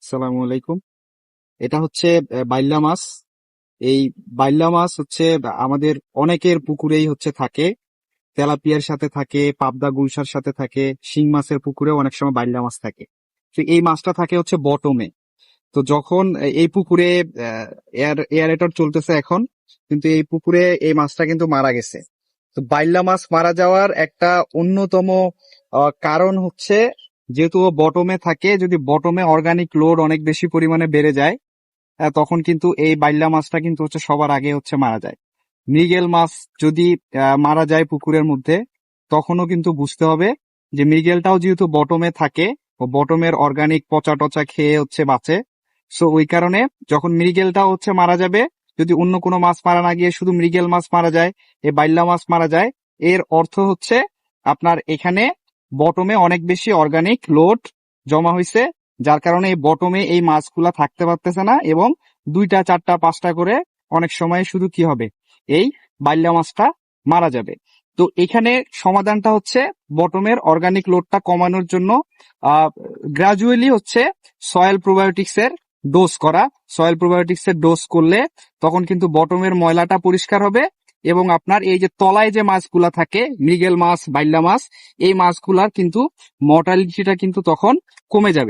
আসসালামু আলাইকুম। এটা হচ্ছে বাইল্লা মাছ। এই বাইল্লা মাছ হচ্ছে আমাদের অনেকের পুকুরেই হচ্ছে থাকে। তেলাপিয়ার সাথে থাকে, পাবদা গুলশার সাথে থাকে, শিং মাছের পুকুরেও অনেক সময় বাইল্লা মাছ থাকে। তো এই মাছটা থাকে হচ্ছে বটমে। তো যখন এই পুকুরে এয়ারেটর চলতেছে এখন, কিন্তু এই পুকুরে এই মাছটা কিন্তু মারা গেছে। তো বাইল্লা মাছ মারা যাওয়ার একটা অন্যতম কারণ হচ্ছে, যেহেতু ও বটমে থাকে, যদি বটমে অর্গানিক লোড অনেক বেশি পরিমাণে বেড়ে যায়, তখন কিন্তু এই বাইল্লা মাছটা কিন্তু হচ্ছে সবার আগে হচ্ছে মারা যায়। মৃগেল মাছ যদি মারা যায় পুকুরের মধ্যে, তখনও কিন্তু বুঝতে হবে যে মৃগেলটাও যেহেতু বটমে থাকে, ও বটমের অর্গানিক পচা টচা খেয়ে হচ্ছে বাঁচে। সো ওই কারণে যখন মৃগেলটাও হচ্ছে মারা যাবে, যদি অন্য কোনো মাছ মারা না গিয়ে শুধু মৃগেল মাছ মারা যায়, এই বাইল্লা মাছ মারা যায়, এর অর্থ হচ্ছে আপনার এখানে বটমে অনেক বেশি অর্গানিক লোড জমা হয়েছে, যার কারণে এই বটমে এই মাছগুলা থাকতে পারতেছে না, এবং দুইটা চারটা পাঁচটা করে অনেক সময় শুধু কি হবে, এই বাইল্লা মাছটা মারা যাবে। তো এখানে সমাধানটা হচ্ছে বটমের অর্গানিক লোডটা কমানোর জন্য গ্রাজুয়ালি হচ্ছে সয়েল প্রোবায়োটিক্স এর ডোজ করা। সয়েল প্রোবায়োটিক্স এর ডোজ করলে তখন কিন্তু বটমের ময়লাটা পরিষ্কার হবে, এবং আপনার এই যে তলায় যে মাছগুলা থাকে, মৃগেল মাছ, বাইল্লা মাছ, এই মাছগুলার কিন্তু মর্টালিটিটা কিন্তু তখন কমে যাবে।